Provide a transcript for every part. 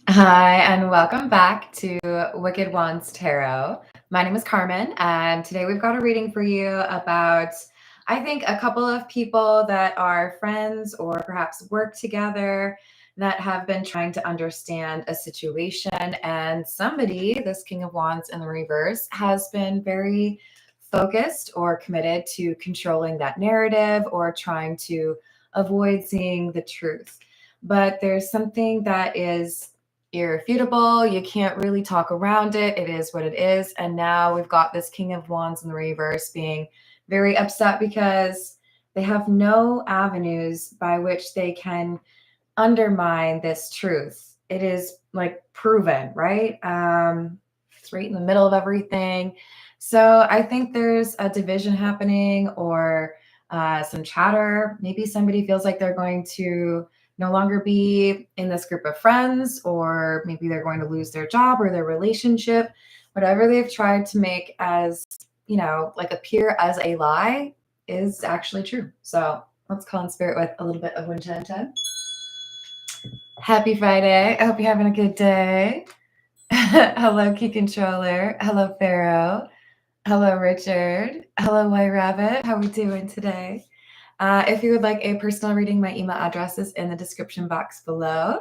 Hi, and welcome back to Wicked Wands Tarot. My name is Carmen, and today we've got a reading for you about, I think, a couple of people that are friends or perhaps work together that have been trying to understand a situation. And somebody, this King of Wands in the reverse, has been very focused or committed to controlling that narrative or trying to avoid seeing the truth. But there's something that is irrefutable. You can't really talk around it. It is what it is. And now we've got this King of Wands in the reverse being very upset because they have no avenues by which they can undermine this truth. It is like proven, right? It's right in the middle of everything. So I think there's a division happening or some chatter. Maybe somebody feels like they're going to no longer be in this group of friends, or maybe they're going to lose their job or their relationship. Whatever they've tried to make as, like appear as a lie is actually true. So let's call in spirit with a little bit of 110. Happy Friday. I hope you're having a good day. Hello, Key Controller. Hello, Pharaoh. Hello, Richard. Hello, White Rabbit. How we doing today? If you would like a personal reading, my email address is in the description box below.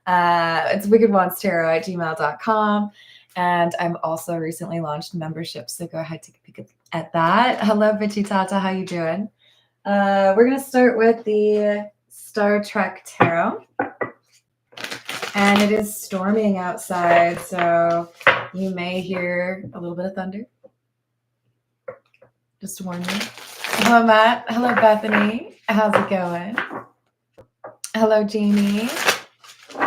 It's wickedwandstarot@gmail.com. And I'm also recently launched membership, so go ahead, take a peek at that. Hello, Bitchy Tata. How you doing? We're going to start with the Star Trek Tarot. And it is storming outside, so you may hear a little bit of thunder. Just to warn you. Hello, Matt. Hello, Bethany. How's it going? Hello, Jamie.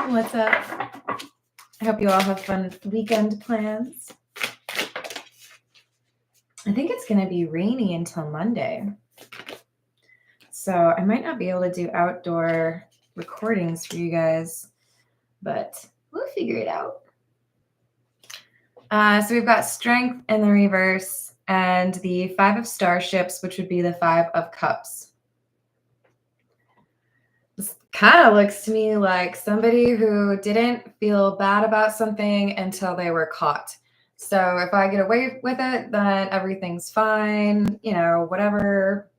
What's up? I hope you all have fun weekend plans. I think it's going to be rainy until Monday. So I might not be able to do outdoor recordings for you guys, but we'll figure it out. So we've got Strength in the reverse and the Five of Starships, which would be the Five of Cups. This kind of looks to me like somebody who didn't feel bad about something until they were caught. So if I get away with it, then everything's fine, whatever.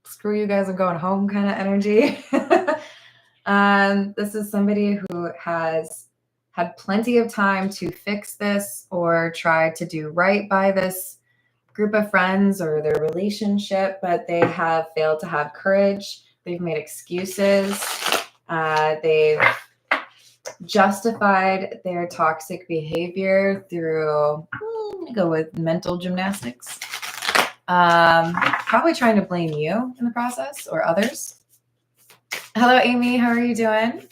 Screw you guys, I'm going home kind of energy. This is somebody who has had plenty of time to fix this or try to do right by this group of friends or their relationship, but they have failed to have courage. They've made excuses. They've justified their toxic behavior through, I'm going to go with mental gymnastics. Probably trying to blame you in the process or others. Hello, Amy. How are you doing?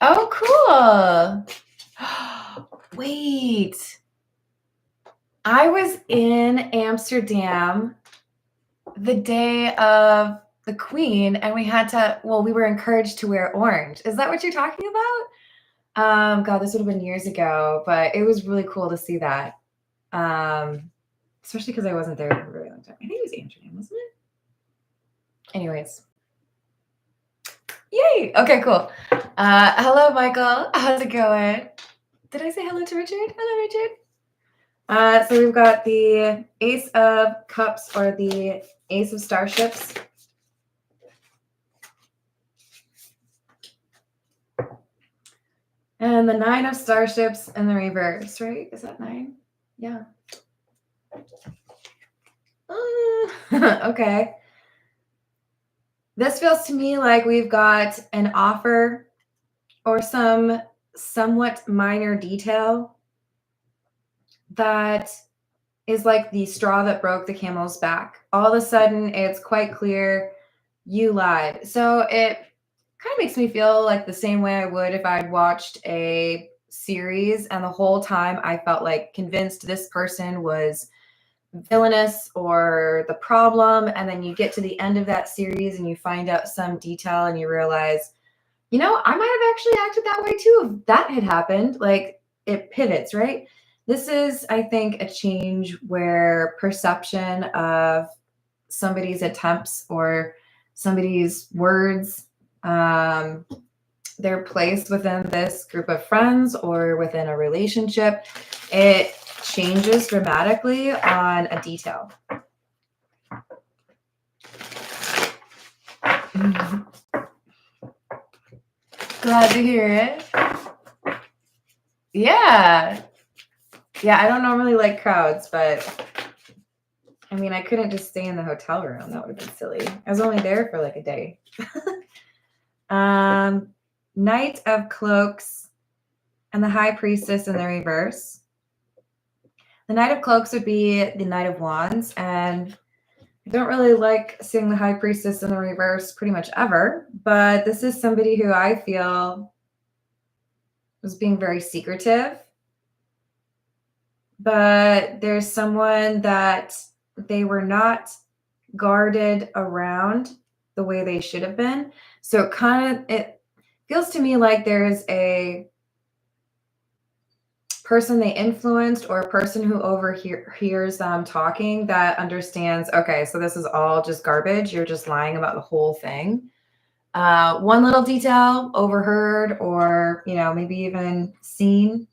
Oh, cool. Wait. I was in Amsterdam the day of the Queen, and we were encouraged to wear orange. Is that what you're talking about? God, this would have been years ago, but it was really cool to see that. Especially because I wasn't there for a very long time. I think it was Amsterdam, wasn't it? Anyways. Yay! Okay, cool. Hello, Michael. How's it going? Did I say hello to Richard? Hello, Richard. So we've got the Ace of Cups or the Ace of Starships. And the Nine of Starships in the reverse, right? Is that 9? Yeah. Okay. This feels to me like we've got an offer or some somewhat minor detail that is like the straw that broke the camel's back. All of a sudden, it's quite clear you lied. So it kind of makes me feel like the same way I would if I'd watched a series and the whole time I felt like convinced this person was villainous or the problem. And then you get to the end of that series and you find out some detail and you realize, I might have actually acted that way too if that had happened. Like it pivots, right? This is, I think, a change where perception of somebody's attempts or somebody's words Their place within this group of friends or within a relationship, it changes dramatically on a detail. Glad to hear it. Yeah. Yeah, I don't normally like crowds, but I mean, I couldn't just stay in the hotel room. That would have been silly. I was only there for like a day. Knight of Cloaks and the High Priestess in the reverse. The Knight of Cloaks would be the Knight of Wands, and I don't really like seeing the High Priestess in the reverse pretty much ever, but this is somebody who I feel was being very secretive. But there's someone that they were not guarded around the way they should have been. So it feels to me like there's a person they influenced or a person who overhears them talking that understands, okay, so this is all just garbage. You're just lying about the whole thing. One little detail overheard or, maybe even seen.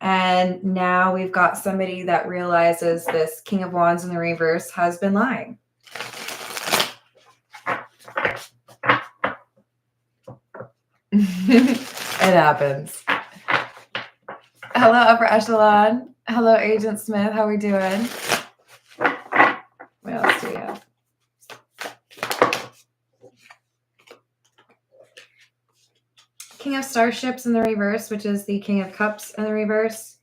And now we've got somebody that realizes this King of Wands in the reverse has been lying. It happens. Hello, Upper Echelon. Hello, Agent Smith. How are we doing? What else do we have? King of Starships in the reverse, which is the King of Cups in the reverse.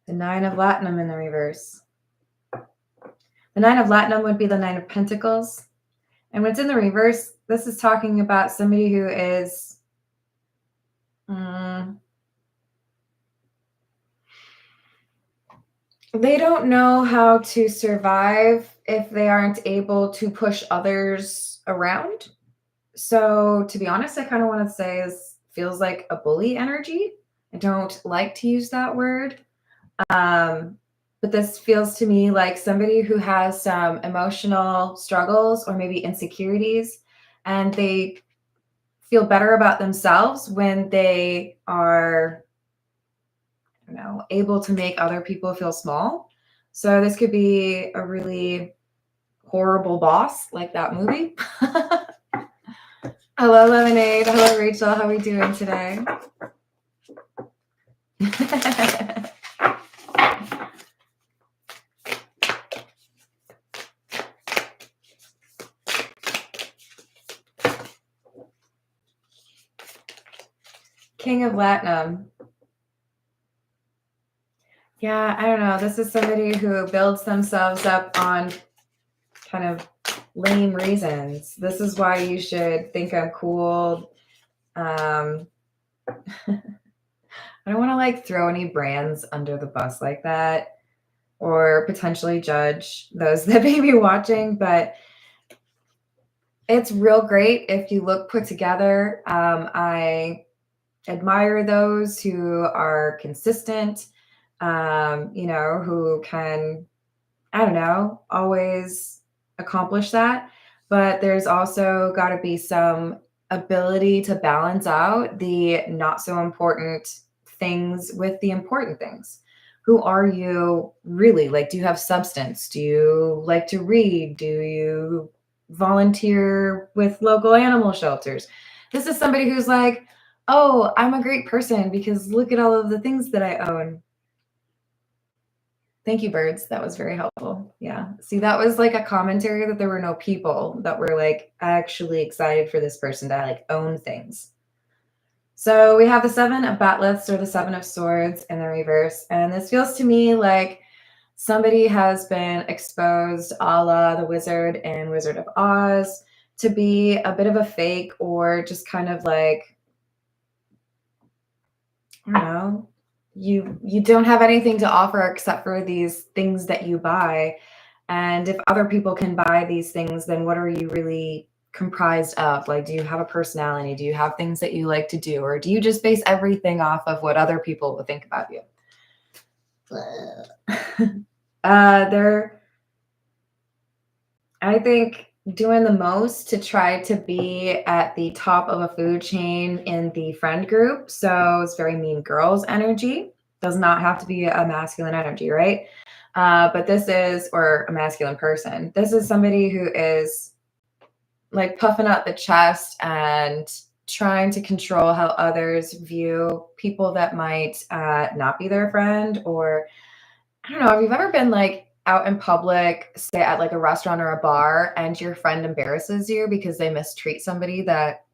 The Nine of Latinum in the reverse. The Nine of Latinum would be the Nine of Pentacles. And what's in the reverse, this is talking about somebody who is they don't know how to survive if they aren't able to push others around. So to be honest, I kind of want to say this feels like a bully energy. I don't like to use that word. But this feels to me like somebody who has some emotional struggles or maybe insecurities, and they feel better about themselves when they are, able to make other people feel small. So this could be a really horrible boss, like that movie. Hello, Lemonade. Hello, Rachel. How are we doing today? King of Latinum. Yeah, I don't know. This is somebody who builds themselves up on kind of lame reasons. This is why you should think I'm cool. I don't want to throw any brands under the bus like that or potentially judge those that may be watching, but it's real great if you look put together. I admire those who are consistent, who can, always accomplish that. But there's also got to be some ability to balance out the not so important things with the important things. Who are you really? Do you have substance? Do you like to read? Do you volunteer with local animal shelters? This is somebody who's like, oh, I'm a great person because look at all of the things that I own. Thank you, birds. That was very helpful. Yeah. See, that was a commentary that there were no people that were actually excited for this person to own things. So we have the Seven of Batleths or the Seven of Swords in the reverse. And this feels to me like somebody has been exposed a la the Wizard and Wizard of Oz to be a bit of a fake or just kind of I don't know, you don't have anything to offer except for these things that you buy. And if other people can buy these things, then what are you really comprised of? Do you have a personality? Do you have things that you like to do? Or do you just base everything off of what other people will think about you? I think doing the most to try to be at the top of a food chain in the friend group. So it's very mean girls energy. Does not have to be a masculine energy, right? But this is, or a masculine person. This is somebody who is like puffing out the chest and trying to control how others view people that might not be their friend. Or I don't know if you've ever been like out in public, say at like a restaurant or a bar, and your friend embarrasses you because they mistreat somebody that,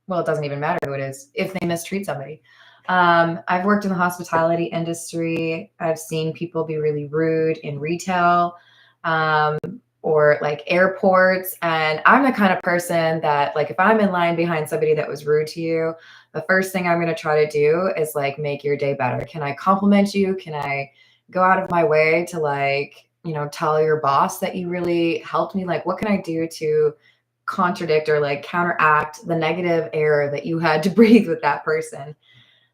well, it doesn't even matter who it is if they mistreat somebody. I've worked in the hospitality industry. I've seen people be really rude in retail. Or like airports. And I'm the kind of person that, like, if I'm in line behind somebody that was rude to you, the first thing I'm going to try to do is like make your day better. Can I compliment you? Can I go out of my way to like, tell your boss that you really helped me? Like, what can I do to contradict or like counteract the negative air that you had to breathe with that person?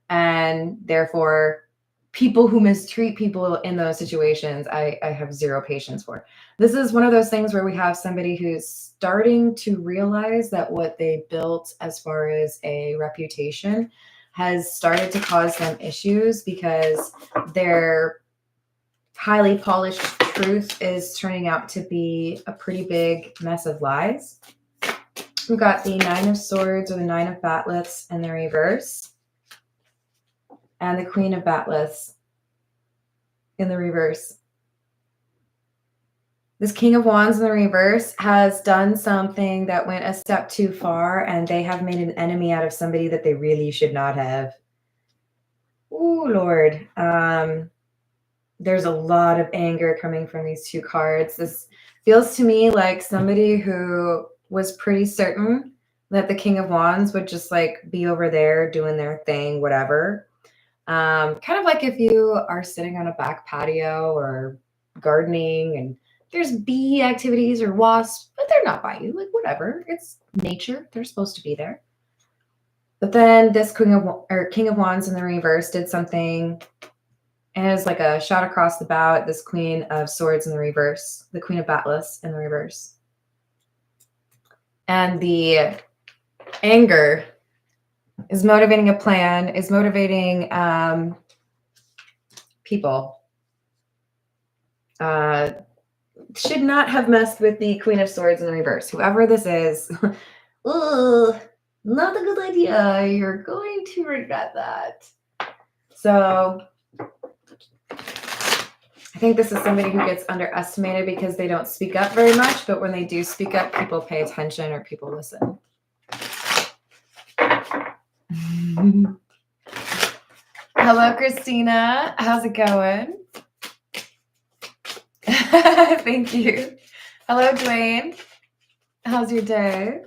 And therefore, people who mistreat people in those situations, I have zero patience for. This is one of those things where we have somebody who's starting to realize that what they built as far as a reputation has started to cause them issues because their highly polished truth is turning out to be a pretty big mess of lies. We've got the Nine of Swords or the Nine of Batlets in the reverse, and the Queen of Batlets in the reverse. This King of Wands in the reverse has done something that went a step too far, and they have made an enemy out of somebody that they really should not have. Ooh, Lord. There's a lot of anger coming from these two cards. This feels to me like somebody who was pretty certain that the King of Wands would just like be over there doing their thing, whatever. Kind of like if you are sitting on a back patio or gardening and there's bee activities or wasps, but they're not by you, like whatever. It's nature. They're supposed to be there. But then this King of Wands in the reverse did something, and it was like a shot across the bow at this Queen of Swords in the reverse, the Queen of Batlets in the reverse. And the anger is motivating a plan, is motivating people. Should not have messed with the Queen of Swords in the reverse. Whoever this is, ugh, not a good idea. You're going to regret that. So I think this is somebody who gets underestimated because they don't speak up very much, but when they do speak up, people pay attention or people listen. Hello, Christina. How's it going? Thank you. Hello, Dwayne. How's your day?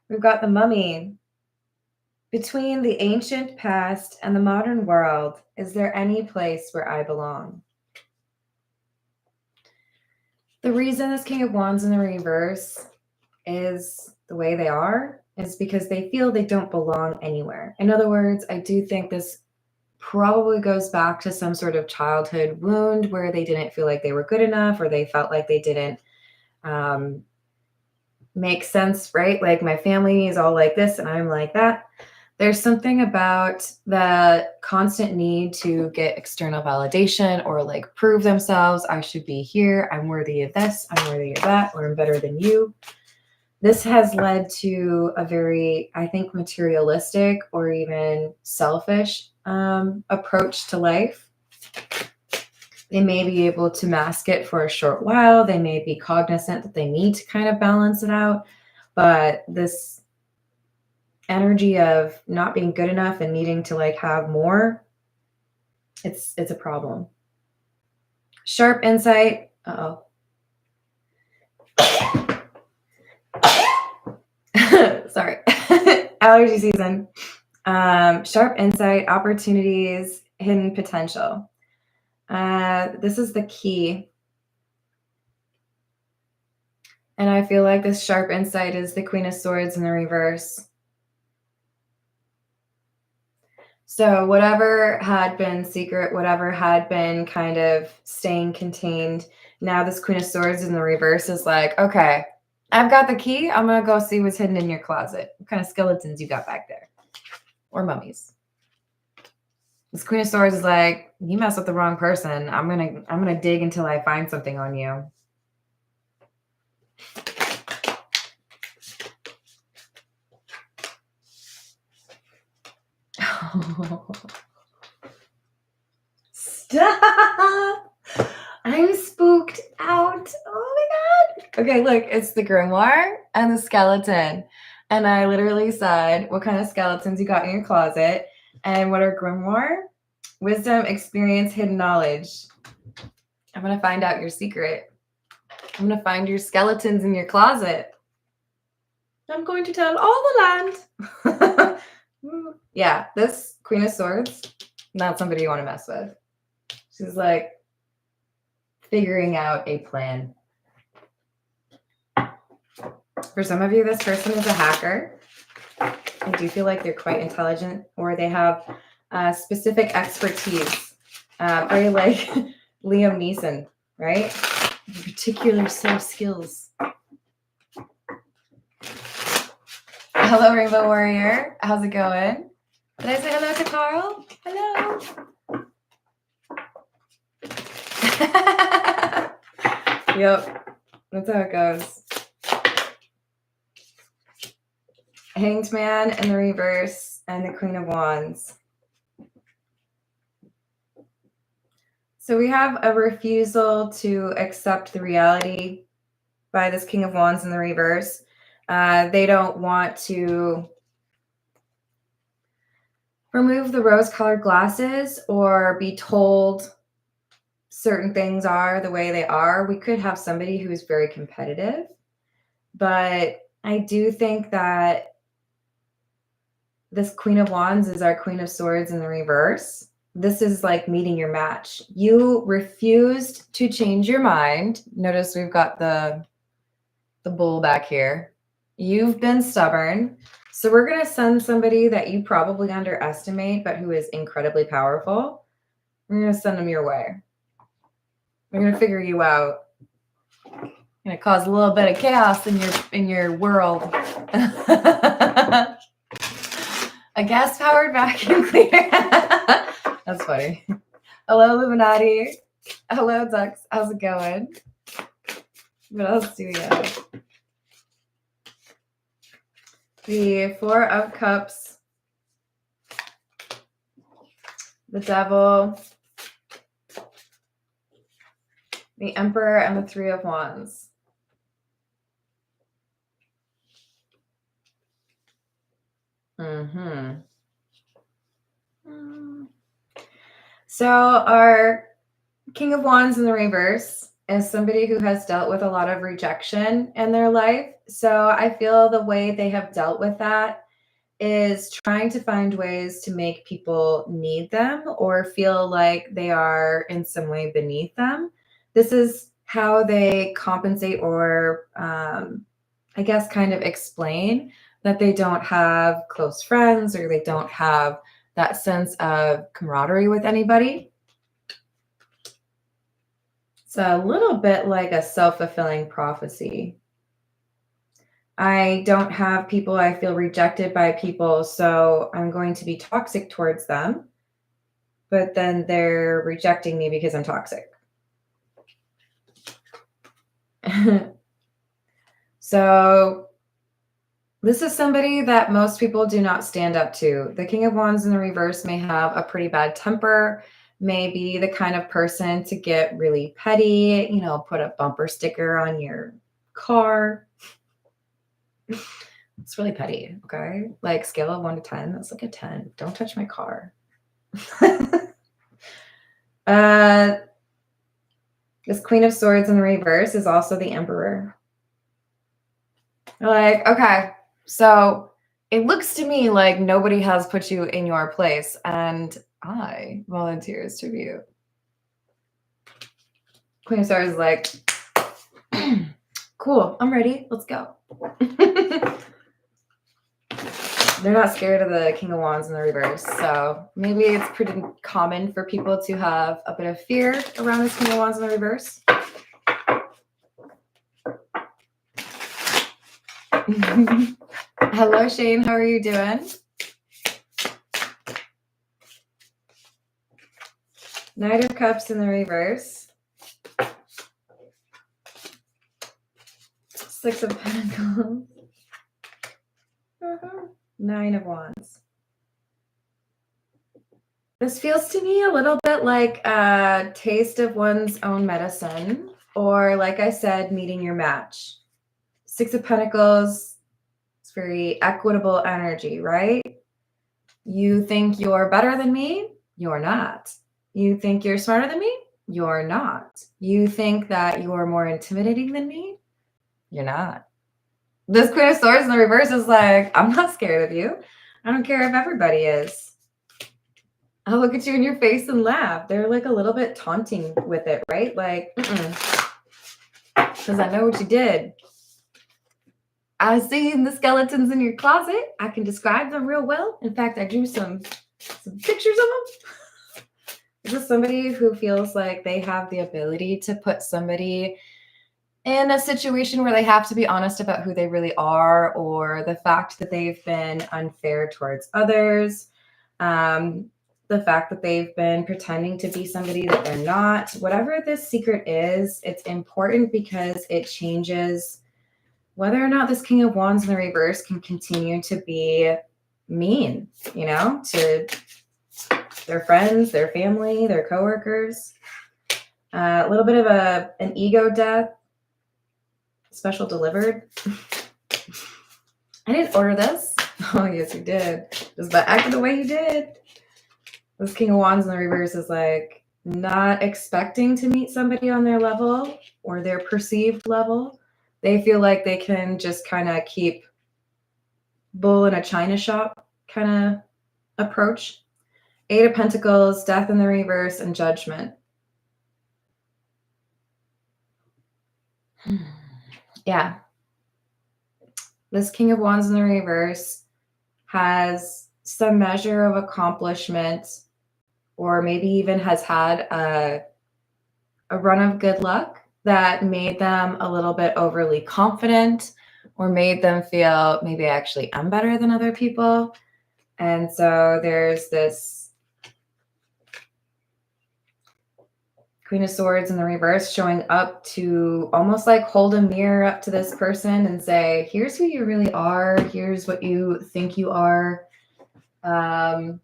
We've got the Mummy. Between the ancient past and the modern world, is there any place where I belong? The reason this King of Wands in the reverse is the way they are is because they feel they don't belong anywhere. In other words, I do think this probably goes back to some sort of childhood wound where they didn't feel like they were good enough, or they felt like they didn't make sense, right? Like my family is all like this and I'm like that. There's something about the constant need to get external validation or like prove themselves. I should be here. I'm worthy of this. I'm worthy of that, or I'm better than you. This has led to a very, I think, materialistic or even selfish approach to life. They may be able to mask it for a short while. They may be cognizant that they need to kind of balance it out. But this energy of not being good enough and needing to like have more, it's a problem. Sharp insight. Uh-oh. Sorry. Allergy season. Sharp insight, opportunities, hidden potential. This is the key. And I feel like this sharp insight is the Queen of Swords in the reverse. So whatever had been secret, whatever had been kind of staying contained, now this Queen of Swords in the reverse is like, okay, I've got the key. I'm going to go see what's hidden in your closet. What kind of skeletons you got back there? Or mummies. This Queen of Swords is like, you mess with the wrong person. I'm gonna dig until I find something on you. Stop! I'm spooked out. Oh my god. Okay, look, it's the grimoire and the skeleton. And I literally said, what kind of skeletons you got in your closet? And what are grimoire? Wisdom, experience, hidden knowledge. I'm going to find out your secret. I'm going to find your skeletons in your closet. I'm going to tell all the land. Yeah, this Queen of Swords, not somebody you want to mess with. She's like figuring out a plan. For some of you, this person is a hacker. I do feel like they're quite intelligent, or they have specific expertise. Very like Liam Neeson, right? Particular set of skills. Hello, Rainbow Warrior. How's it going? Did I say hello to Carl? Hello. Yep, that's how it goes. Hanged Man in the reverse and the Queen of Wands. So we have a refusal to accept the reality by this King of Wands in the reverse. They don't want to remove the rose-colored glasses or be told certain things are the way they are. We could have somebody who is very competitive, but I do think that this Queen of Wands is our Queen of Swords in the reverse. This is like meeting your match. You refused to change your mind. Notice we've got the bull back here. You've been stubborn. So we're going to send somebody that you probably underestimate, but who is incredibly powerful. We're going to send them your way. We're going to figure you out. Going to cause a little bit of chaos in your world. A gas-powered vacuum cleaner. That's funny. Hello, Illuminati. Hello, Ducks. How's it going? What else do we have? The Four of Cups. The Devil. The Emperor and the Three of Wands. So our King of Wands in the reverse is somebody who has dealt with a lot of rejection in their life. So I feel the way they have dealt with that is trying to find ways to make people need them or feel like they are in some way beneath them. This is how they compensate or I guess kind of explain that they don't have close friends or they don't have that sense of camaraderie with anybody. It's a little bit like a self-fulfilling prophecy. I don't have people, I feel rejected by people, so I'm going to be toxic towards them, but then they're rejecting me because I'm toxic. So this is somebody that most people do not stand up to. The King of Wands in the reverse may have a pretty bad temper, may be the kind of person to get really petty, you know, put a bumper sticker on your car. It's really petty, okay? Like scale of 1 to 10, that's like a 10. Don't touch my car. This Queen of Swords in the reverse is also the Emperor. Like, okay, so it looks to me like nobody has put you in your place, and I volunteer as tribute. Queen of Swords is like, cool, I'm ready. Let's go. They're not scared of the King of Wands in the reverse. So maybe it's pretty common for people to have a bit of fear around this King of Wands in the reverse. Hello, Shane. How are you doing? Knight of Cups in the reverse. Six of Pentacles. Nine of Wands. This feels to me a little bit like a taste of one's own medicine, or like I said, meeting your match. Six of Pentacles, it's very equitable energy, right? You think you're better than me? You're not. You think you're smarter than me? You're not. You think that you're more intimidating than me? You're not. This Queen of Swords in the reverse is like, I'm not scared of you. I don't care if everybody is. I'll look at you in your face and laugh. They're like a little bit taunting with it, right? Like, because I know what you did. I've seen the skeletons in your closet. I can describe them real well. In fact, I drew some pictures of them. Is this somebody who feels like they have the ability to put somebody in a situation where they have to be honest about who they really are, or the fact that they've been unfair towards others, the fact that they've been pretending to be somebody that they're not? Whatever this secret is, it's important because it changes whether or not this King of Wands in the reverse can continue to be mean, you know, to their friends, their family, their coworkers. A little bit of an ego death. Special delivered. I didn't order this. Oh, yes, you did. Just by acting the way you did. This King of Wands in the reverse is like not expecting to meet somebody on their level or their perceived level. They feel like they can just kind of keep bull in a china shop kind of approach. Eight of Pentacles, Death in the reverse, and Judgment. Yeah. This King of Wands in the reverse has some measure of accomplishment, or maybe even has had a run of good luck that made them a little bit overly confident, or made them feel maybe I actually am better than other people. And so there's this Queen of Swords in the reverse showing up to almost like hold a mirror up to this person and say, here's who you really are. Here's what you think you are. Time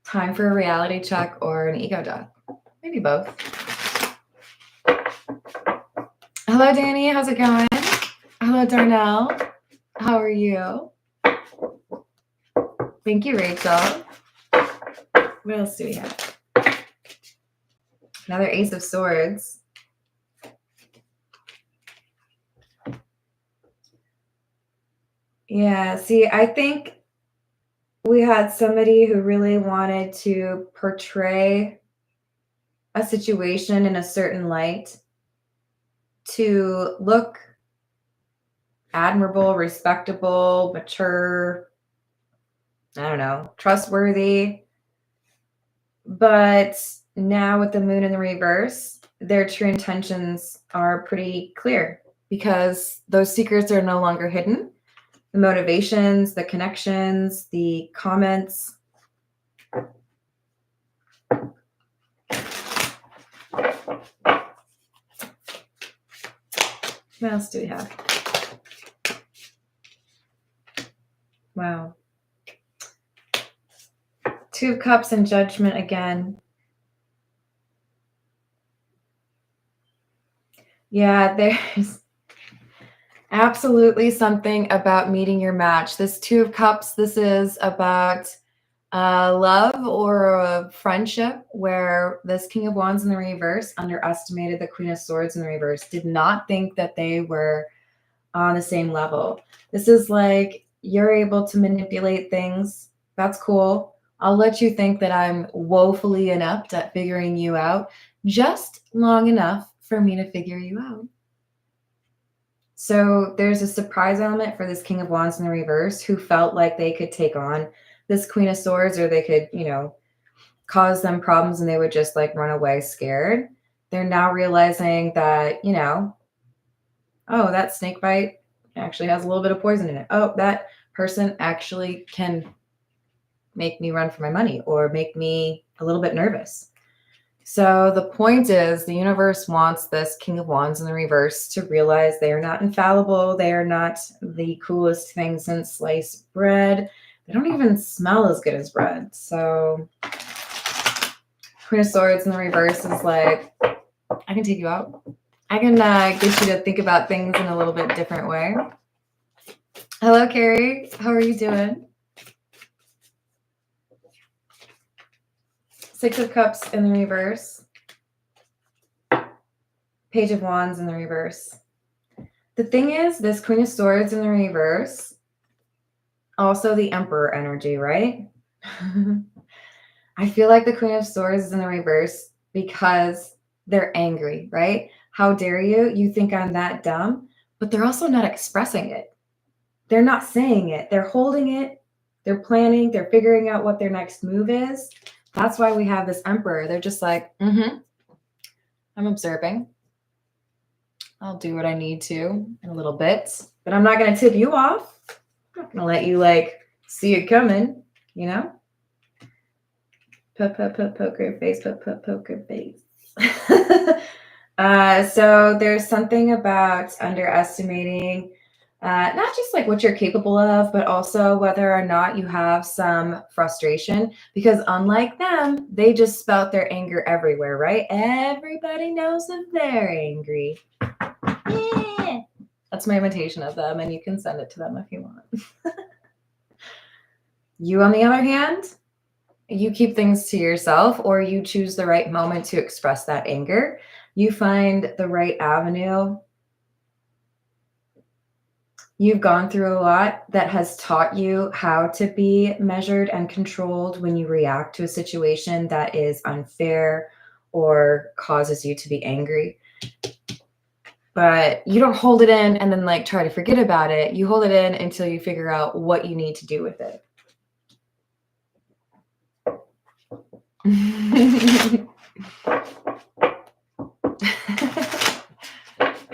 for a reality check or an ego death. Maybe both. Hello, Danny. How's it going? Hello, Darnell. How are you? Thank you, Rachel. What else do we have? Another Ace of Swords. Yeah, see, I think we had somebody who really wanted to portray a situation in a certain light to look admirable, respectable, mature, I don't know, trustworthy. But now with the moon in the reverse, their true intentions are pretty clear because those secrets are no longer hidden. The motivations, the connections, the comments. What else do we have? Wow. Two of Cups and Judgment again. Yeah, there's absolutely something about meeting your match. This Two of Cups, this is about love or a friendship where this King of Wands in the reverse underestimated the Queen of Swords in the reverse, did not think that they were on the same level. This is like, you're able to manipulate things. That's cool. I'll let you think that I'm woefully inept at figuring you out, just long enough for me to figure you out. So there's a surprise element for this King of Wands in the reverse who felt like they could take on this Queen of Swords, or they could, cause them problems and they would just like run away scared. They're now realizing that, oh, that snake bite actually has a little bit of poison in it. Oh, that person actually can make me run for my money or make me a little bit nervous. So the point is, the universe wants this King of Wands in the reverse to realize they are not infallible. They are not the coolest thing since sliced bread. They don't even smell as good as bread. So Queen of Swords in the reverse is like, I can take you out. I can get you to think about things in a little bit different way. Hello, Carrie. How are you doing? Six of Cups in the reverse. Page of Wands in the reverse. The thing is, this Queen of Swords in the reverse, also the Emperor energy, right? I feel like the Queen of Swords is in the reverse because they're angry, right? How dare you? You think I'm that dumb? But they're also not expressing it. They're not saying it. They're holding it. They're planning. They're figuring out what their next move is. That's why we have this Emperor. They're just like, I'm observing. I'll do what I need to in a little bit, but I'm not going to tip you off. I'm not going to let you like see it coming, Poker face, poker face. So there's something about underestimating not just like what you're capable of, but also whether or not you have some frustration, because unlike them, they just spout their anger everywhere, right? Everybody knows that they're angry. Yeah. That's my imitation of them, and you can send it to them if you want. You, on the other hand, you keep things to yourself, or you choose the right moment to express that anger. You find the right avenue. You've gone through a lot that has taught you how to be measured and controlled when you react to a situation that is unfair or causes you to be angry. But you don't hold it in and then like try to forget about it. You hold it in until you figure out what you need to do with it.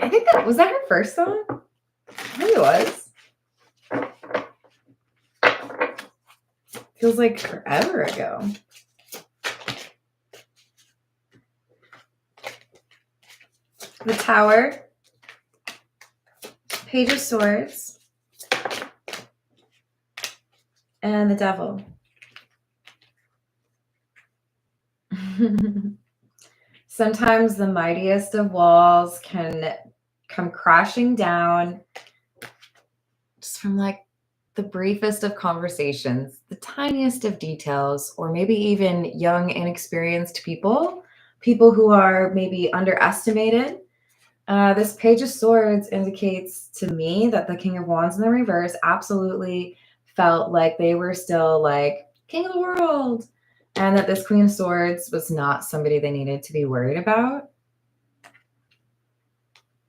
I think was that her first song? I think it was. Feels like forever ago. The Tower, Page of Swords, and the Devil. Sometimes the mightiest of walls can come crashing down just from like the briefest of conversations, the tiniest of details, or maybe even young, inexperienced people who are maybe underestimated. This Page of Swords indicates to me that the King of Wands in the reverse absolutely felt like they were still like king of the world, and that this Queen of Swords was not somebody they needed to be worried about.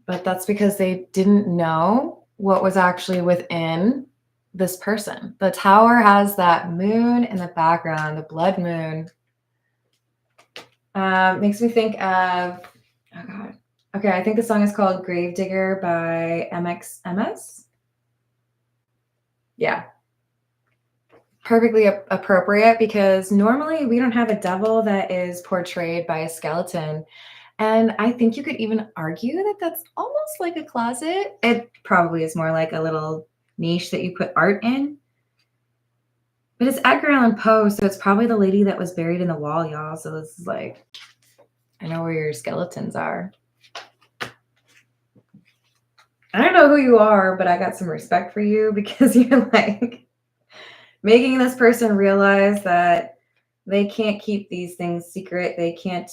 But that's because they didn't know what was actually within this person. The Tower has that moon in the background, the blood moon. Makes me think of, oh God. Okay, I think the song is called Gravedigger by MXMS. Yeah. Perfectly appropriate, because normally we don't have a devil that is portrayed by a skeleton. And I think you could even argue that that's almost like a closet. It probably is more like a little niche that you put art in. But it's Edgar Allan Poe, so it's probably the lady that was buried in the wall, y'all. So this is like, I know where your skeletons are. I don't know who you are, but I got some respect for you, because you're like making this person realize that they can't keep these things secret. They can't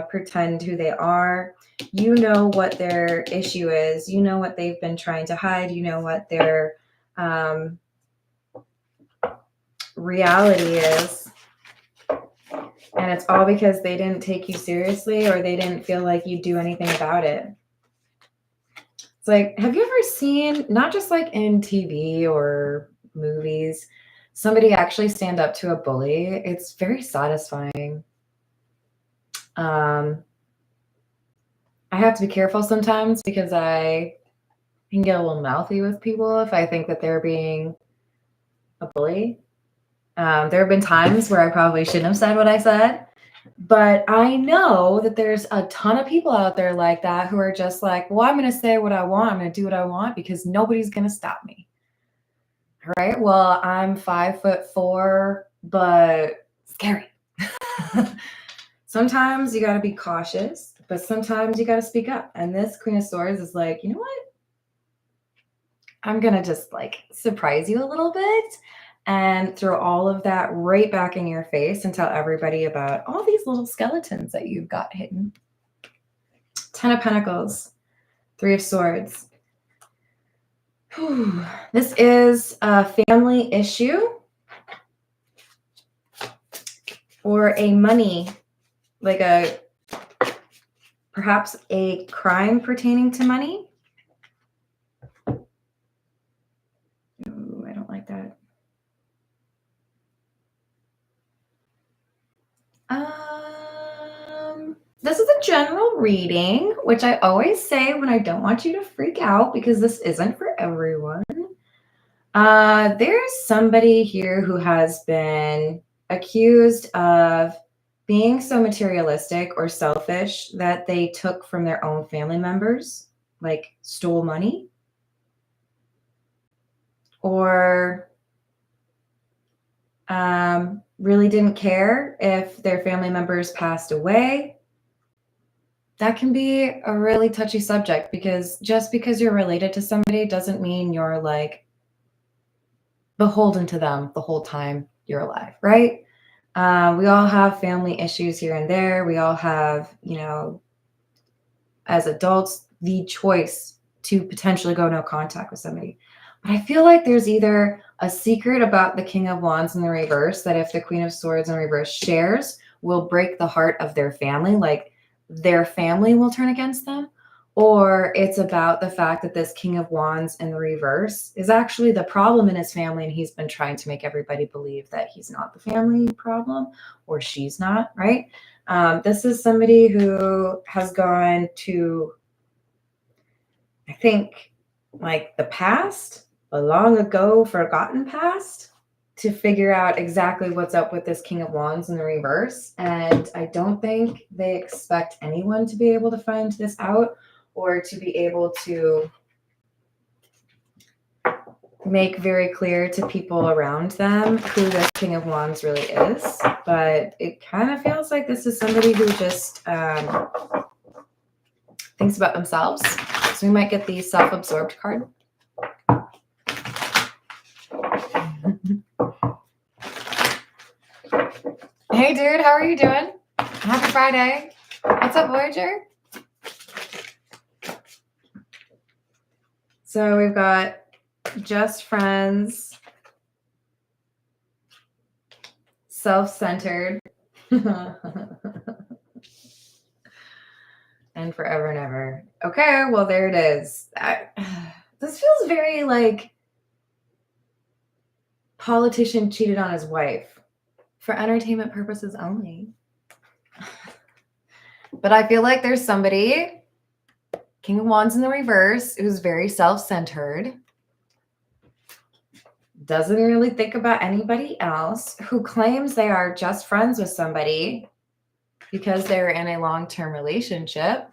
pretend who they are. You know what their issue is. You know what they've been trying to hide. You know what their reality is. And it's all because they didn't take you seriously, or they didn't feel like you'd do anything about it. like, have you ever seen, not just like in TV or movies, somebody actually stand up to a bully? It's very satisfying. I have to be careful sometimes because I can get a little mouthy with people if I think that they're being a bully. There have been times where I probably shouldn't have said what I said, but I know that there's a ton of people out there like that who are just like, well, I'm going to say what I want. I'm going to do what I want because nobody's going to stop me. All right. Well, I'm 5'4", but scary. Sometimes you got to be cautious, but sometimes you got to speak up. And this Queen of Swords is like, you know what? I'm going to just like surprise you a little bit and throw all of that right back in your face and tell everybody about all these little skeletons that you've got hidden. 10 of Pentacles, 3 of Swords. Whew. This is a family issue or a money, like perhaps a crime pertaining to money. Ooh, I don't like that. This is a general reading, which I always say when I don't want you to freak out because this isn't for everyone. There's somebody here who has been accused of being so materialistic or selfish that they took from their own family members, like stole money, or really didn't care if their family members passed away. That can be a really touchy subject because just because you're related to somebody doesn't mean you're like beholden to them the whole time you're alive, right? We all have family issues here and there. We all have, as adults, the choice to potentially go no contact with somebody. But I feel like there's either a secret about the King of Wands in the reverse that if the Queen of Swords in reverse shares will break the heart of their family, like their family will turn against them, or it's about the fact that this King of Wands in the reverse is actually the problem in his family and he's been trying to make everybody believe that he's not the family problem or she's not, right? This is somebody who has gone to, I think, like the past, a long ago forgotten past, to figure out exactly what's up with this King of Wands in the reverse. And I don't think they expect anyone to be able to find this out or to be able to make very clear to people around them who this King of Wands really is. But it kind of feels like this is somebody who just thinks about themselves. So we might get the self-absorbed card. Hey, dude, how are you doing? Happy Friday. What's up, Voyager? So we've got just friends, self-centered, and forever and ever. Okay, well, there it is. This feels very like politician cheated on his wife for entertainment purposes only. But I feel like there's somebody, King of Wands in the reverse, who's very self-centered, doesn't really think about anybody else, who claims they are just friends with somebody because they're in a long-term relationship.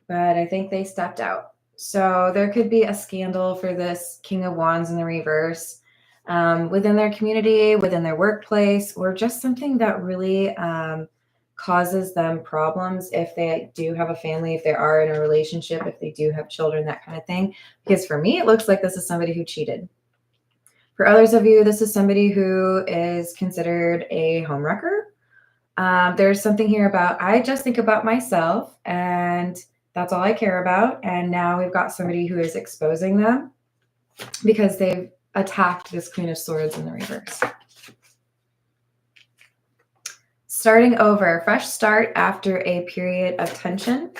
But I think they stepped out. So there could be a scandal for this King of Wands in the reverse within their community, within their workplace, or just something that really causes them problems if they do have a family, if they are in a relationship, if they do have children, that kind of thing. Because for me, it looks like this is somebody who cheated. For others of you, this is somebody who is considered a homewrecker. There's something here about, I just think about myself and that's all I care about. And now we've got somebody who is exposing them because they've attacked this Queen of Swords in the reverse. Starting over, fresh start after a period of tension.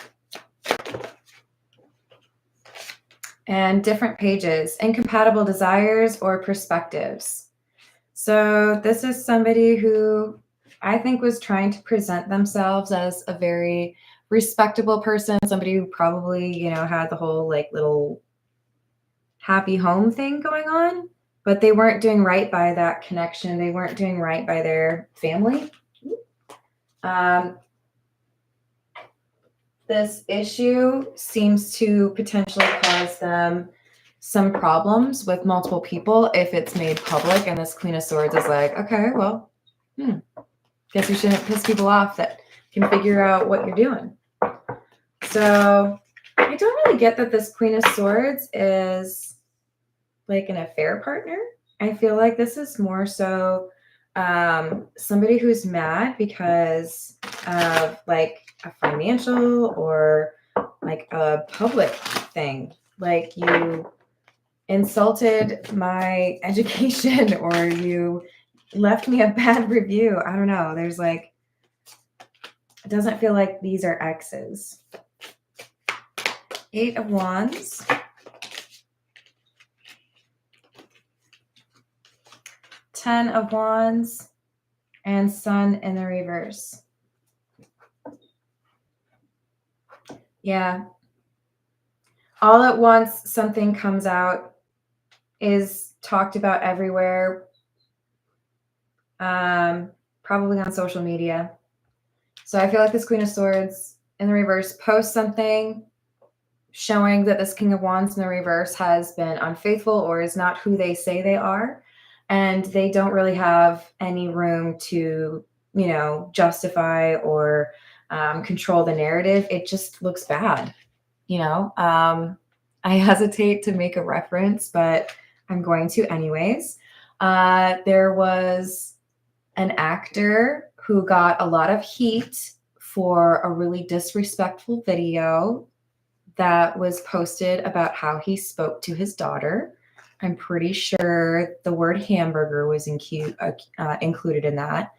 and different pages, incompatible desires or perspectives. So this is somebody who I think was trying to present themselves as a very respectable person, somebody who probably, had the whole like little happy home thing going on, but they weren't doing right by that connection. They weren't doing right by their family. This issue seems to potentially cause them some problems with multiple people if it's made public. And this Queen of Swords is like, okay, well, guess you shouldn't piss people off that can figure out what you're doing. So I don't really get that this Queen of Swords is like an affair partner. I feel like this is more so somebody who's mad because of like a financial or like a public thing. Like you insulted my education or you left me a bad review. I don't know. There's like, it doesn't feel like these are exes. 8 of Wands. 10 of Wands and Sun in the reverse. Yeah. All at once, something comes out, is talked about everywhere, probably on social media. So I feel like this Queen of Swords in the reverse posts something showing that this King of Wands in the reverse has been unfaithful or is not who they say they are. And they don't really have any room to, justify or control the narrative. It just looks bad. I hesitate to make a reference, but I'm going to anyways. There was an actor who got a lot of heat for a really disrespectful video that was posted about how he spoke to his daughter. I'm pretty sure the word hamburger was included in that.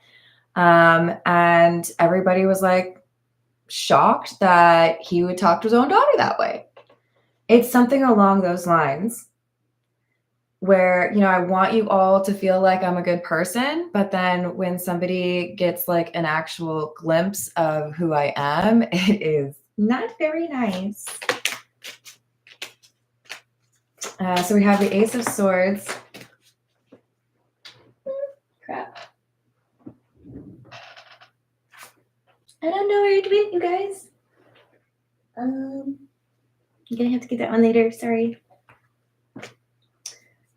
And everybody was like shocked that he would talk to his own daughter that way. It's something along those lines where, I want you all to feel like I'm a good person, but then when somebody gets like an actual glimpse of who I am, it is not very nice. So we have the Ace of Swords. Crap. I don't know where it went, you guys. I'm gonna have to get that one later. Sorry.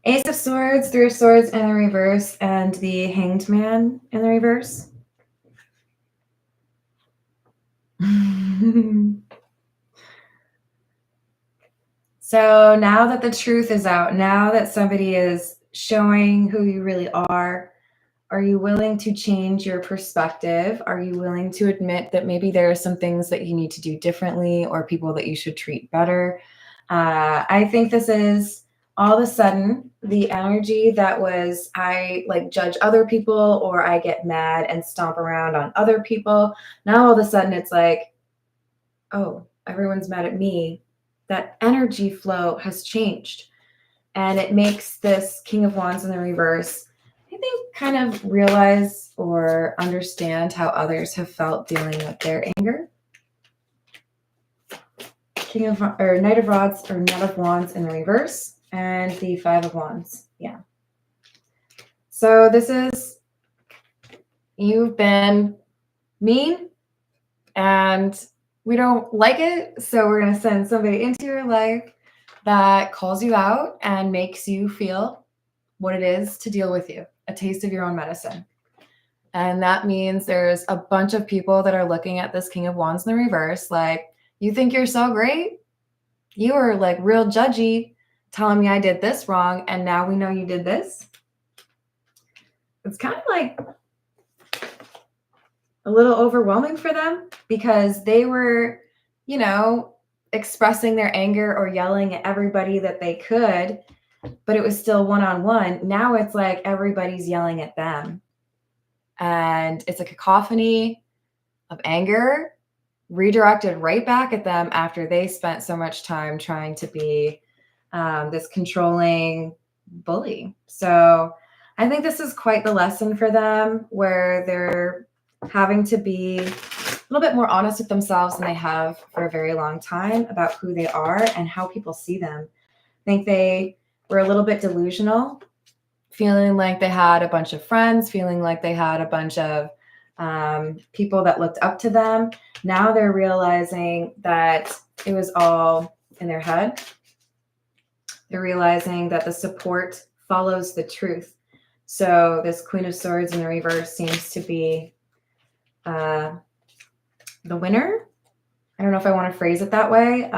Ace of Swords, 3 of Swords in the reverse, and the Hanged Man in the reverse. So now that the truth is out, now that somebody is showing who you really are you willing to change your perspective? Are you willing to admit that maybe there are some things that you need to do differently or people that you should treat better? I think this is all of a sudden the energy that was I like judge other people or I get mad and stomp around on other people. Now all of a sudden it's like, oh, everyone's mad at me. That energy flow has changed. And it makes this King of Wands in the reverse, I think, kind of realize or understand how others have felt dealing with their anger. Knight of Rods or Knight of Wands in the reverse, and the 5 of Wands. Yeah. So this is, you've been mean and we don't like it. So we're going to send somebody into your life that calls you out and makes you feel what it is to deal with you, a taste of your own medicine. And that means there's a bunch of people that are looking at this King of Wands in the reverse like, you think you're so great? You were like real judgy, telling me I did this wrong, and now we know you did this. It's kind of like a little overwhelming for them because they were, expressing their anger or yelling at everybody that they could, but it was still one-on-one. Now it's like everybody's yelling at them. And it's a cacophony of anger redirected right back at them after they spent so much time trying to be this controlling bully. So I think this is quite the lesson for them, where they're having to be a little bit more honest with themselves than they have for a very long time about who they are and how people see them. I think they were a little bit delusional, feeling like they had a bunch of friends, feeling like they had a bunch of people that looked up to them. Now they're realizing that it was all in their head. They're realizing that the support follows the truth. So this Queen of Swords in the reverse seems to be the winner. I don't know if I want to phrase it that way.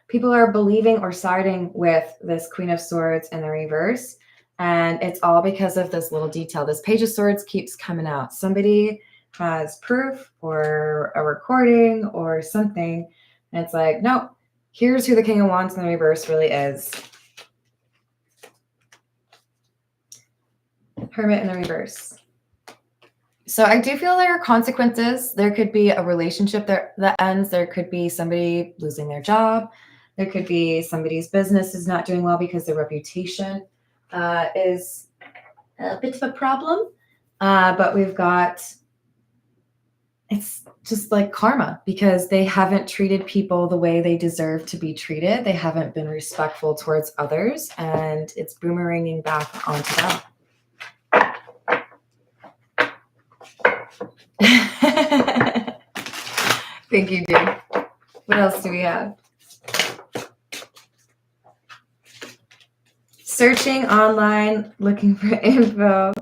People are believing or siding with this Queen of Swords in the reverse. And it's all because of this little detail. This Page of Swords keeps coming out. Somebody has proof or a recording or something. And it's like, no, here's who the King of Wands in the reverse really is. Hermit in the reverse. So I do feel there are consequences. There could be a relationship that ends. There could be somebody losing their job. There could be somebody's business is not doing well because their reputation is a bit of a problem. But we've got, it's just like karma, because they haven't treated people the way they deserve to be treated. They haven't been respectful towards others, and it's boomeranging back onto them. Thank you, dude. What else do we have? Searching online, looking for info.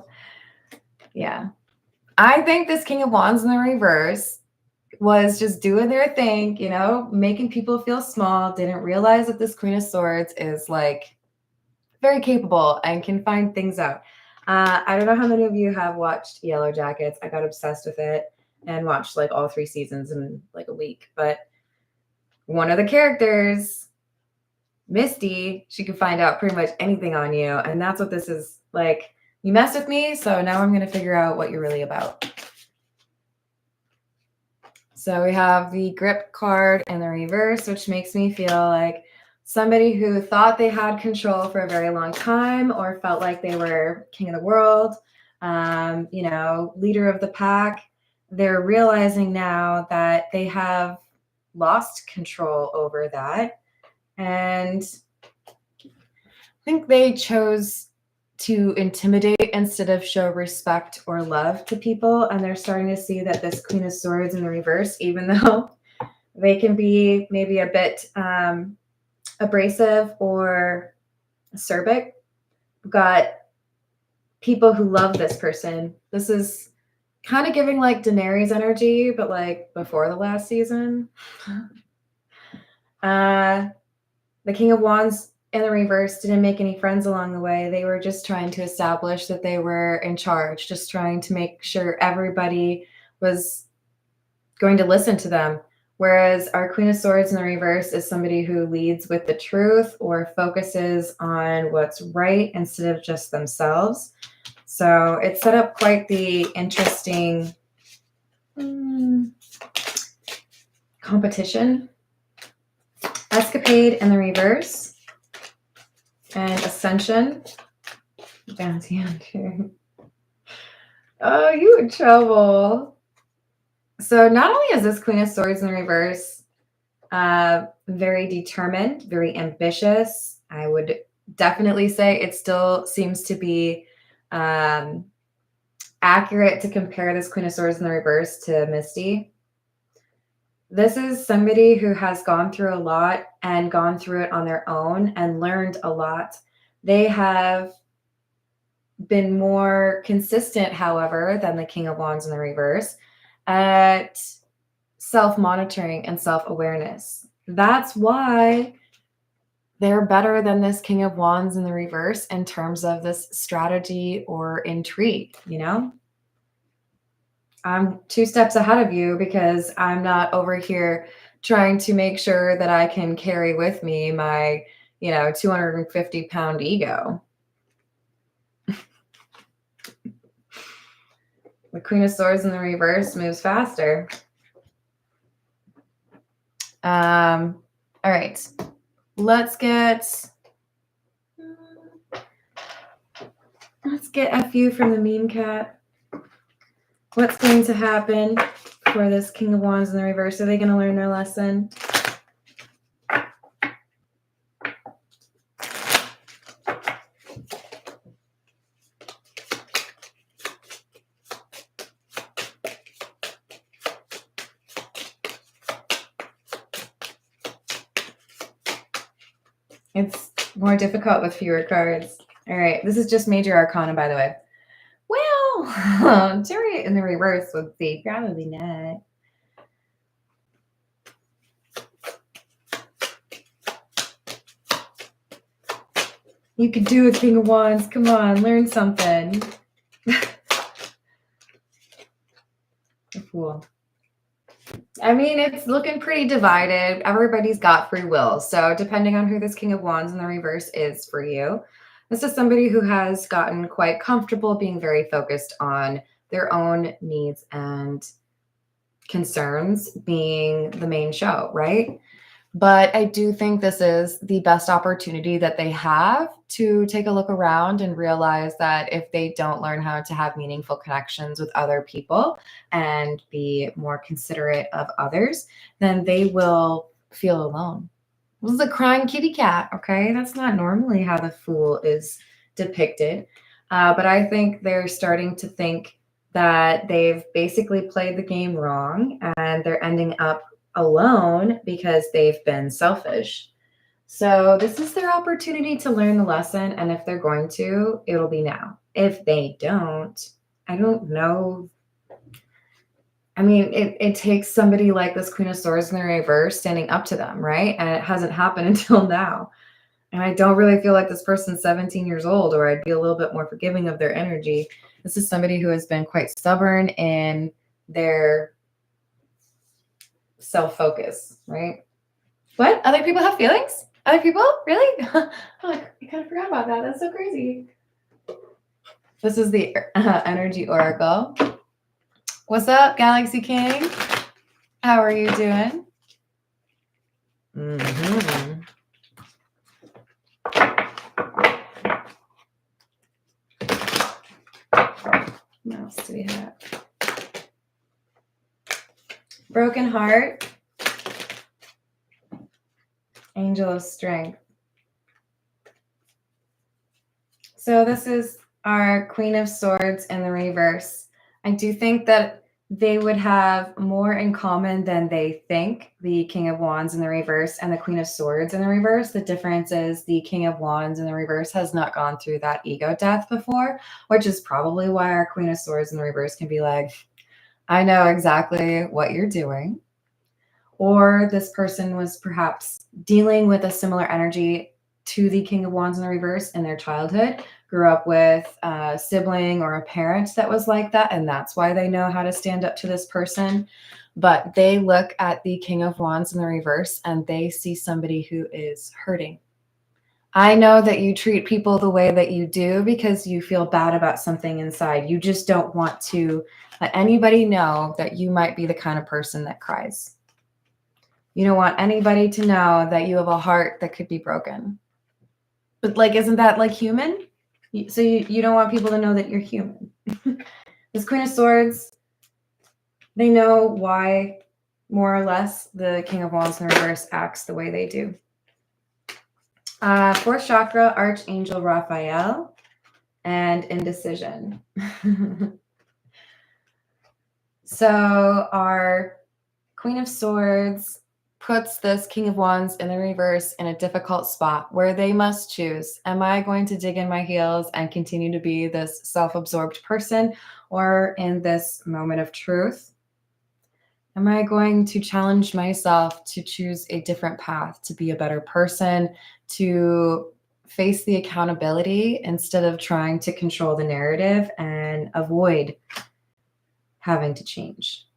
Yeah. I think this King of Wands in the reverse was just doing their thing, you know, making people feel small, didn't realize that this Queen of Swords is like very capable and can find things out. I don't know how many of you have watched Yellow Jackets. I got obsessed with it and watched like all 3 seasons in like a week. But one of the characters, Misty, she can find out pretty much anything on you. And that's what this is like. You messed with me, so now I'm going to figure out what you're really about. So we have the grip card in the reverse, which makes me feel like somebody who thought they had control for a very long time or felt like they were king of the world, you know, leader of the pack. They're realizing now that they have lost control over that. And I think they chose to intimidate instead of show respect or love to people. And they're starting to see that this Queen of Swords in the reverse, even though they can be maybe a bit abrasive or acerbic, we've got people who love this person. This is kind of giving like Daenerys energy, but like before the last season. The King of Wands in the reverse didn't make any friends along the way. They were just trying to establish that they were in charge, just trying to make sure everybody was going to listen to them. Whereas our Queen of Swords in the reverse is somebody who leads with the truth or focuses on what's right instead of just themselves. So it set up quite the interesting competition. Escapade in the reverse. And Ascension. Bounty Hunter. Oh, you in trouble. So not only is this Queen of Swords in the reverse very determined, very ambitious, I would definitely say it still seems to be accurate to compare this Queen of Swords in the reverse to Misty. This is somebody who has gone through a lot and gone through it on their own and learned a lot. They have been more consistent, however, than the King of Wands in the reverse at self-monitoring and self-awareness. That's why they're better than this King of Wands in the reverse in terms of this strategy or intrigue, you know? I'm 2 steps ahead of you because I'm not over here trying to make sure that I can carry with me my, 250-pound ego. The Queen of Swords in the reverse moves faster. All right. Let's get Let's get a few from the meme cat. What's going to happen for this King of Wands in the reverse? Are they going to learn their lesson? It's more difficult with fewer cards. All right, this is just major arcana, by the way. Well, Terry in the reverse would be probably not. You could do it, King of Wands. Come on, learn something. A fool. I mean, it's looking pretty divided. Everybody's got free will. So depending on who this King of Wands in the reverse is for you, this is somebody who has gotten quite comfortable being very focused on their own needs and concerns being the main show, right? But I do think this is the best opportunity that they have to take a look around and realize that if they don't learn how to have meaningful connections with other people and be more considerate of others, then they will feel alone. This is a crying kitty cat, okay? That's not normally how the Fool is depicted. But I think they're starting to think that they've basically played the game wrong and they're ending up alone because they've been selfish. So this is their opportunity to learn the lesson. And if they're going to, it'll be now. If they don't, I don't know. I mean, it takes somebody like this Queen of Swords in the reverse standing up to them, right? And it hasn't happened until now. And I don't really feel like this person's 17 years old, or I'd be a little bit more forgiving of their energy. This is somebody who has been quite stubborn in their self-focus, right? What? Other people have feelings? Other people? Really? I kind of forgot about that. That's so crazy. This is the energy oracle. What's up, Galaxy King? How are you doing? Mm-hmm. What else do we have? Broken heart. Angel of strength. So this is our Queen of Swords in the reverse. I do think that they would have more in common than they think, the King of Wands in the reverse and the Queen of Swords in the reverse. The difference is the King of Wands in the reverse has not gone through that ego death before, which is probably why our Queen of Swords in the reverse can be like, I know exactly what you're doing. Or this person was perhaps dealing with a similar energy to the King of Wands in the reverse in their childhood, grew up with a sibling or a parent that was like that, and that's why they know how to stand up to this person. But they look at the King of Wands in the reverse and they see somebody who is hurting. I know that you treat people the way that you do because you feel bad about something inside. You just don't want to let anybody know that you might be the kind of person that cries. You don't want anybody to know that you have a heart that could be broken. But like, isn't that like human? So you don't want people to know that you're human. This Queen of Swords, they know why, more or less, the King of Wands in reverse acts the way they do. Fourth chakra, Archangel Raphael, and indecision. So our Queen of Swords puts this King of Wands in the reverse in a difficult spot where they must choose. Am I going to dig in my heels and continue to be this self-absorbed person, or in this moment of truth, am I going to challenge myself to choose a different path, to be a better person, to face the accountability instead of trying to control the narrative and avoid having to change?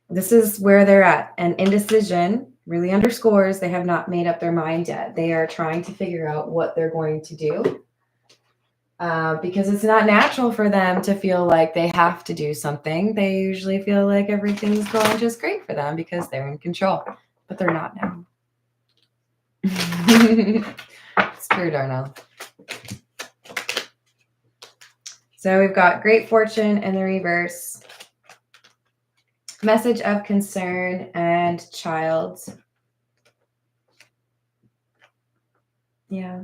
This is where they're at. And indecision really underscores they have not made up their mind yet. They are trying to figure out what they're going to do because it's not natural for them to feel like they have to do something. They usually feel like everything's going just great for them because they're in control, but they're not now. It's true, Darnell. So we've got great fortune in the reverse, message of concern, and child. Yeah.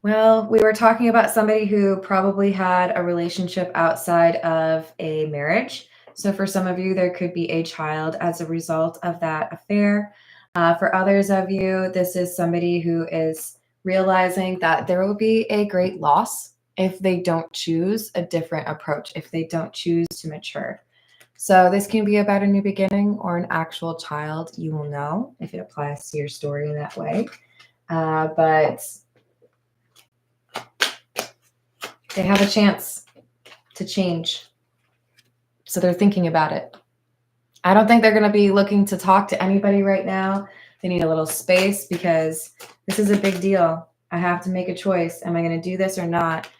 Well, we were talking about somebody who probably had a relationship outside of a marriage. So for some of you, there could be a child as a result of that affair. For others of you, this is somebody who is realizing that there will be a great loss if they don't choose a different approach, if they don't choose to mature. So this can be about a new beginning or an actual child. You will know if it applies to your story in that way. But they have a chance to change. So they're thinking about it. I don't think they're going to be looking to talk to anybody right now. They need a little space because this is a big deal. I have to make a choice. Am I going to do this or not?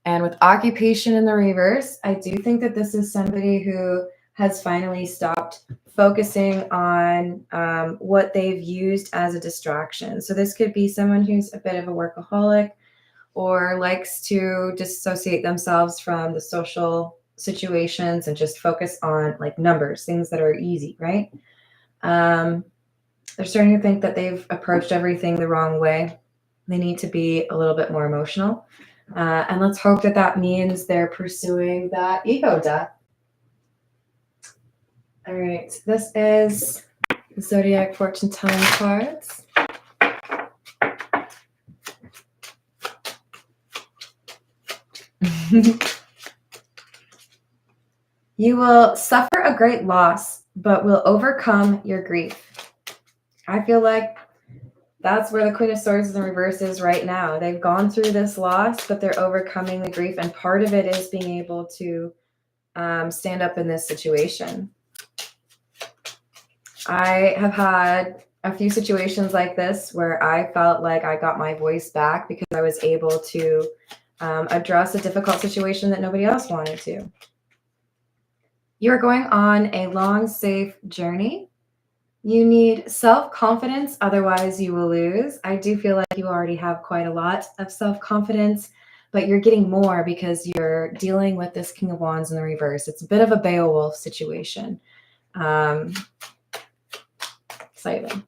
And with occupation in the reverse, I do think that this is somebody who has finally stopped focusing on what they've used as a distraction. So this could be someone who's a bit of a workaholic or likes to disassociate themselves from the social situations and just focus on like numbers, things that are easy, right? They're starting to think that they've approached everything the wrong way. They need to be a little bit more emotional. And let's hope that that means they're pursuing that ego death. All right, this is the Zodiac Fortune Telling cards. You will suffer a great loss, but will overcome your grief. I feel like that's where the Queen of Swords in the reverse is right now. They've gone through this loss, but they're overcoming the grief. And part of it is being able to stand up in this situation. I have had a few situations like this where I felt like I got my voice back because I was able to address a difficult situation that nobody else wanted to. You're going on a long, safe journey. You need self-confidence, otherwise you will lose. I do feel like you already have quite a lot of self-confidence, but you're getting more because you're dealing with this King of Wands in the reverse. It's a bit of a Beowulf situation. Exciting.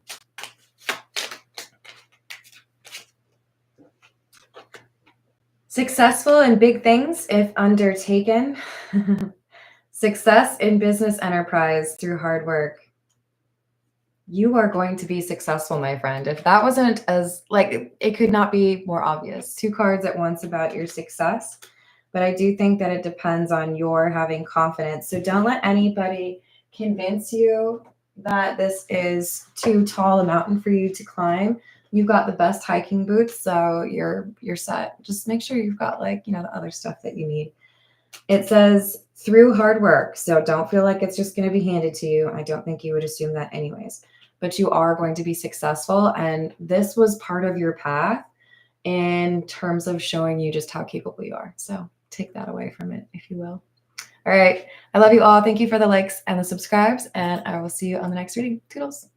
Successful in big things if undertaken. Success in business enterprise through hard work. You are going to be successful, my friend. If that wasn't as, like, it could not be more obvious. 2 cards at once about your success. But I do think that it depends on your having confidence. So don't let anybody convince you that this is too tall a mountain for you to climb. You've got the best hiking boots, so you're set. Just make sure you've got, like, the other stuff that you need. It says through hard work. So don't feel like it's just going to be handed to you. I don't think you would assume that anyways, but you are going to be successful. And this was part of your path in terms of showing you just how capable you are. So take that away from it, if you will. All right. I love you all. Thank you for the likes and the subscribes, and I will see you on the next reading. Toodles.